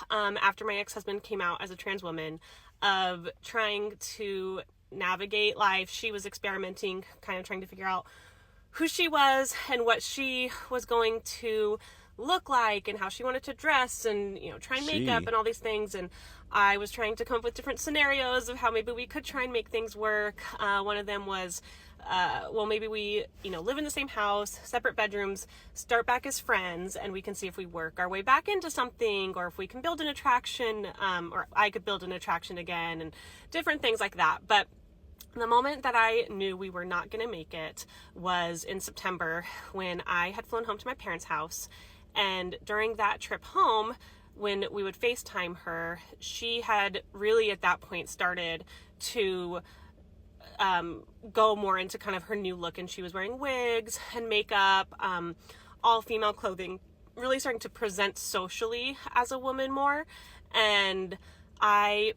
After my ex-husband came out as a trans woman, of trying to navigate life. She was experimenting, kind of trying to figure out who she was and what she was going to look like and how she wanted to dress and, you know, try makeup She and all these things. And I was trying to come up with different scenarios of how maybe we could try and make things work. One of them was, well, maybe we, you know, live in the same house, separate bedrooms, start back as friends, and we can see if we work our way back into something, or if we can build an attraction, or I could build an attraction again, and different things like that. But the moment that I knew we were not going to make it was in September, when I had flown home to my parents' house. And during that trip home, when we would FaceTime her, she had really at that point started to go more into kind of her new look, and she was wearing wigs and makeup, all female clothing, really starting to present socially as a woman more. And I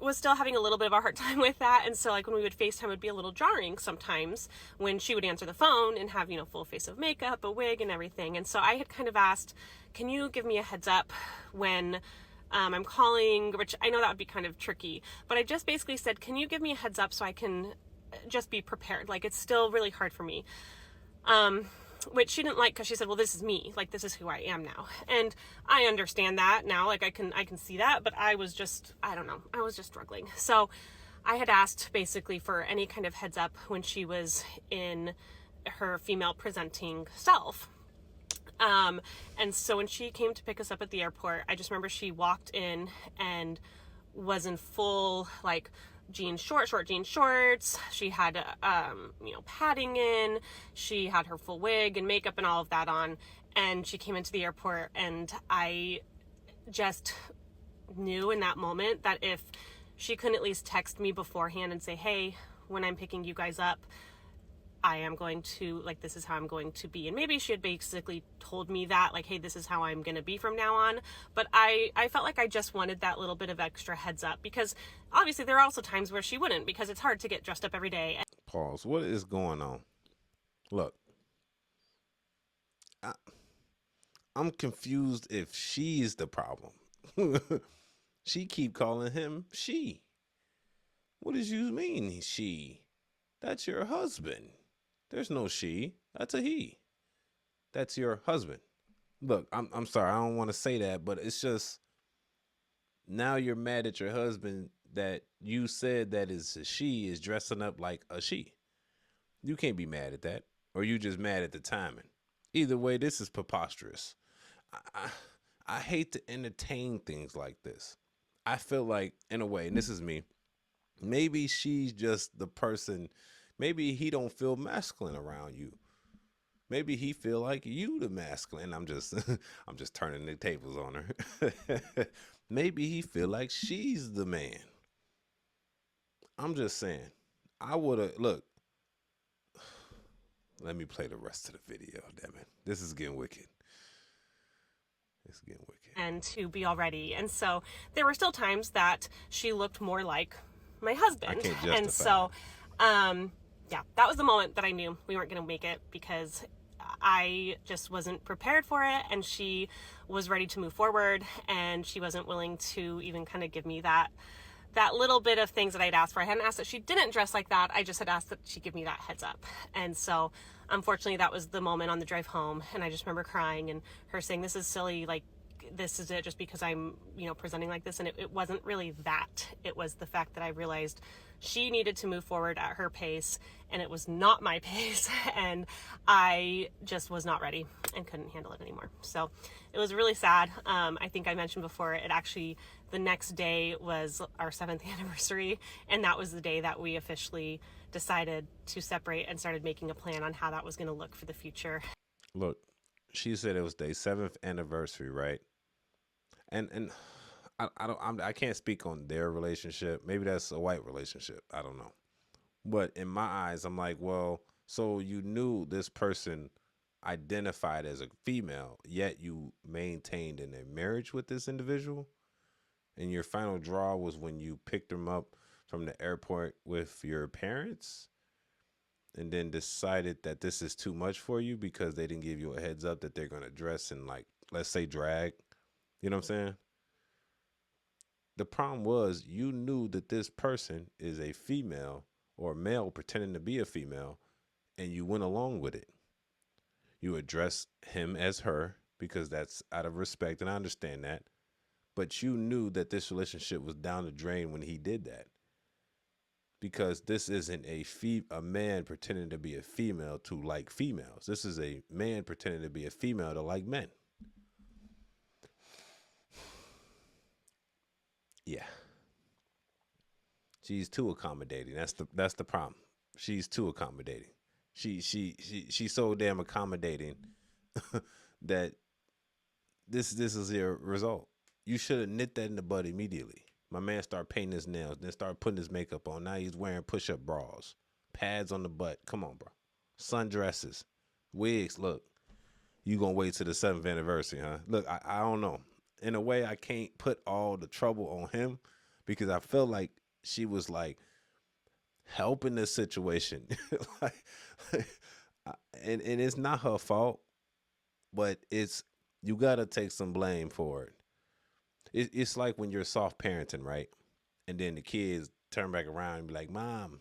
was still having a little bit of a hard time with that. And so like when we would FaceTime, it would be a little jarring sometimes when she would answer the phone and have, you know, full face of makeup, a wig and everything. And so I had kind of asked, can you give me a heads up when I'm calling, which I know that would be kind of tricky, but I just basically said, can you give me a heads up so I can just be prepared? Like, it's still really hard for me. Which she didn't like, because she said, well, this is me, like, this is who I am now. And I understand that now, like I can see that, but I was just, I don't know, I was just struggling. So I had asked basically for any kind of heads up when she was in her female presenting self. And so when she came to pick us up at the airport, I just remember she walked in and was in full, like, short jean shorts. She had, you know, padding in. She had her full wig and makeup and all of that on. And she came into the airport, and I just knew in that moment that if she couldn't at least text me beforehand and say, hey, when I'm picking you guys up, I am going to, like, this is how I'm going to be. And maybe she had basically told me that, like, hey, this is how I'm going to be from now on. But I felt like I just wanted that little bit of extra heads up, because obviously there are also times where she wouldn't, because it's hard to get dressed up every day. pause. What is going on? Look, I, I'm confused if she's the problem. She keep calling him she. What does you mean she? That's your husband. There's no she. That's a he. That's your husband. Look, I'm sorry. I don't want to say that, but it's just now you're mad at your husband that you said that is a she is dressing up like a she. You can't be mad at that, or you just mad at the timing. Either way, this is preposterous. I, I, I hate to entertain things like this. I feel like, in a way, and this is me, maybe she's just the person. Maybe he don't feel masculine around you. Maybe he feel like you the masculine. I'm just I'm just turning the tables on her. Maybe he feel like she's the man. I'm just saying. I would have look. Let me play the rest of the video. Damn it, this is getting wicked. It's getting wicked. And to be all ready. And so there were still times that she looked more like my I husband. can't And justify so, yeah, that was the moment that I knew we weren't going to make it, because I just wasn't prepared for it. And she was ready to move forward, and she wasn't willing to even kind of give me that little bit of things that I'd asked for. I hadn't asked that she didn't dress like that. I just had asked that she give me that heads up. And so unfortunately that was the moment on the drive home. And I just remember crying and her saying, this is silly. Like, this is it just because I'm, you know, presenting like this. And it wasn't really that. It was the fact that I realized she needed to move forward at her pace, and it was not my pace. And I just was not ready and couldn't handle it anymore. So it was really sad. I think I mentioned before, it actually, the next day was our 7th anniversary. And that was the day that we officially decided to separate and started making a plan on how that was going to look for the future. Look, she said it was their 7th anniversary, right? And I can't speak on their relationship. Maybe that's a white relationship. I don't know. But in my eyes, I'm like, well, so you knew this person identified as a female, yet you maintained in a marriage with this individual, and your final draw was when you picked them up from the airport with your parents, and then decided that this is too much for you because they didn't give you a heads up that they're gonna dress in, like, let's say drag. You know what I'm saying? The problem was you knew that this person is a female or male pretending to be a female, and you went along with it. You address him as her because that's out of respect, and I understand that. But you knew that this relationship was down the drain when he did that, because this isn't a man pretending to be a female to like females. This is a man pretending to be a female to like men. Yeah, she's too accommodating. That's the problem. She's too accommodating. She's so damn accommodating that this is your result. You should have knit that in the bud immediately. My man started painting his nails, then started putting his makeup on. Now he's wearing push-up bras, pads on the butt. Come on, bro. Sundresses, wigs. Look, you gonna wait till the 7th anniversary, huh? Look, I don't know. In a way, I can't put all the trouble on him because I feel like she was like helping the situation, like, and it's not her fault, but it's you gotta take some blame for it. It's like when you're soft parenting, right? And then the kids turn back around and be like, "Mom,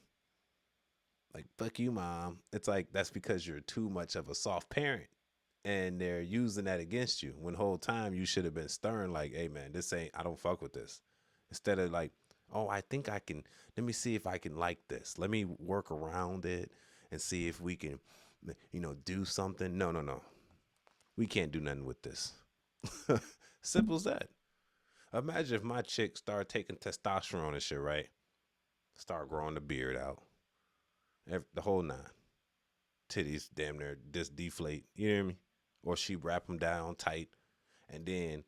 like fuck you, mom." It's like that's because you're too much of a soft parent, and they're using that against you. When the whole time you should have been stern, like, "Hey, man, this ain't. I don't fuck with this." Instead of like, "Oh, I think I can. Let me see if I can like this. Let me work around it and see if we can, do something." No, no, no. We can't do nothing with this. Simple as that. Imagine if my chick started taking testosterone and shit, right? Start growing the beard out, the whole nine. Titties damn near just deflate. You hear me? Or she wrap them down tight, and then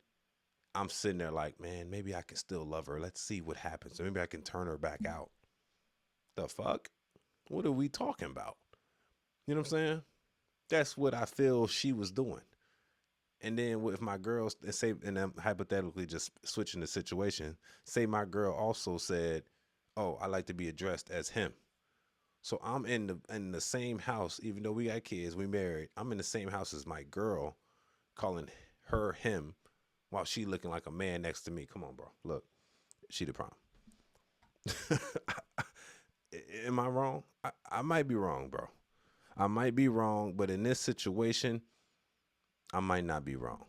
I'm sitting there like, man, maybe I can still love her. Let's see what happens. Maybe I can turn her back out. The fuck? What are we talking about? You know what I'm saying? That's what I feel she was doing. And then with my girls, say, and I'm hypothetically just switching the situation, say my girl also said, "Oh, I like to be addressed as him." So I'm in the same house, even though we got kids, we married. I'm in the same house as my girl, calling her him, while she looking like a man next to me. Come on, bro. Look, she the problem. Am I wrong? I might be wrong, bro. I might be wrong, but in this situation, I might not be wrong.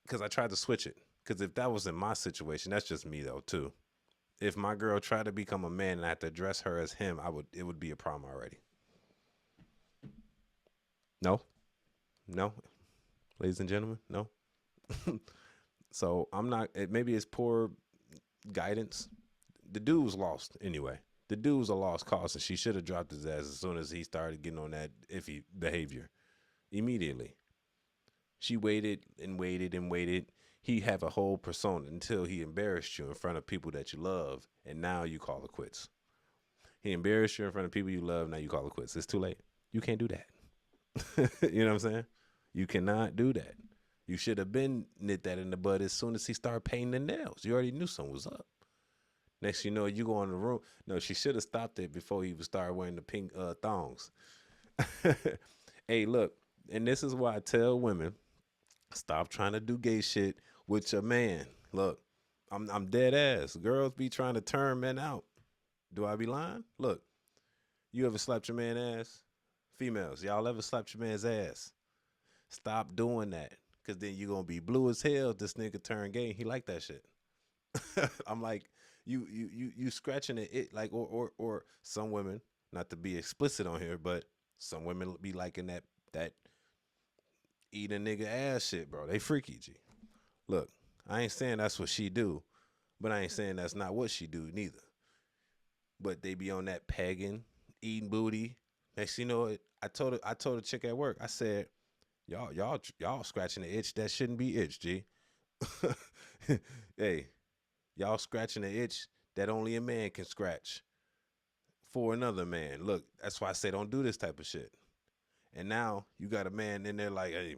Because I tried to switch it. Because if that was in my situation, that's just me though too. If my girl tried to become a man and I had to address her as him, it would be a problem already. No, no, ladies and gentlemen, no. So I'm not. Maybe it's poor guidance. The dude was lost anyway. The dude was a lost cause, and she should have dropped his ass as soon as he started getting on that iffy behavior. Immediately, she waited and waited and waited. He have a whole persona until he embarrassed you in front of people that you love, and now you call it quits. He embarrassed you in front of people you love, now you call it quits. It's too late. You can't do that. You know what I'm saying? You cannot do that. You should have been knit that in the bud as soon as he started painting the nails. You already knew something was up. Next, you know, you go in the room. No, she should have stopped it before he would start wearing the pink thongs. Hey, look, and this is why I tell women, stop trying to do gay shit with your man. Look, I'm dead ass. Girls be trying to turn men out. Do I be lying? Look, you ever slapped your man ass? Females, y'all ever slapped your man's ass? Stop doing that. Cause then you gonna be blue as hell if this nigga turn gay. He like that shit. I'm like, you scratching it like or some women, not to be explicit on here, but some women be liking that eat a nigga ass shit, bro. They freaky, G. Look, I ain't saying that's what she do, but I ain't saying that's not what she do neither. But they be on that pegging, eating booty. Next, you know it. I told a chick at work. I said, y'all scratching the itch that shouldn't be itch, G. Hey, y'all scratching the itch that only a man can scratch for another man. Look, that's why I say don't do this type of shit. And now you got a man in there like, hey,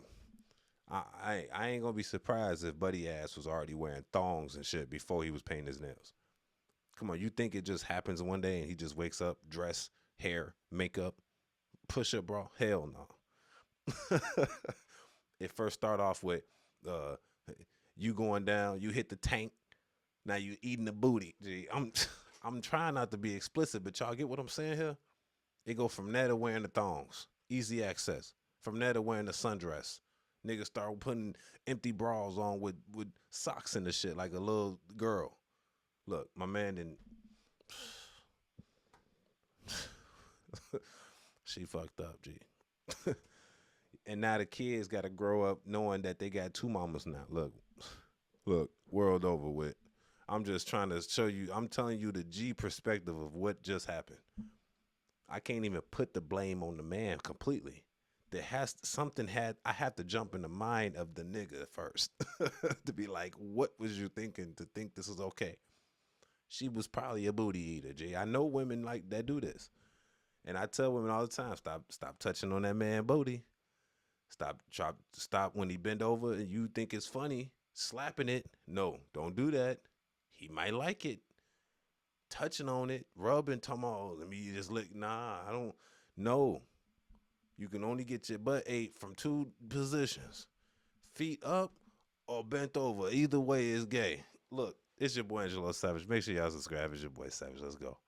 I ain't gonna be surprised if Buddy Ass was already wearing thongs and shit before he was painting his nails. Come on, you think it just happens one day and he just wakes up, dress, hair, makeup, push up bra? Hell no. It first start off with uh, you going down, you hit the tank, Now you eating the booty. Gee, I'm trying not to be explicit, but y'all get what I'm saying here? It go from there to wearing the thongs. Easy access. From there to wearing the sundress. Niggas start putting empty bras on with socks in the shit like a little girl. Look, my man didn't. She fucked up, G. And now the kids got to grow up knowing that they got two mamas now. Look, world over with. I'm just trying to show you. I'm telling you the G perspective of what just happened. I can't even put the blame on the man completely. I have to jump in the mind of the nigga first to be like, what was you thinking to think this is okay? She was probably a booty eater, G. I know women like that do this. And I tell women all the time, stop touching on that man booty. Stop when he bend over and you think it's funny, slapping it. No, don't do that. He might like it. Touching on it, rubbing, talking about, let me just lick. Nah, I don't. No. You can only get your butt ate from two positions. Feet up or bent over. Either way is gay. Look, it's your boy Angelo Savage. Make sure y'all subscribe. It's your boy Savage. Let's go.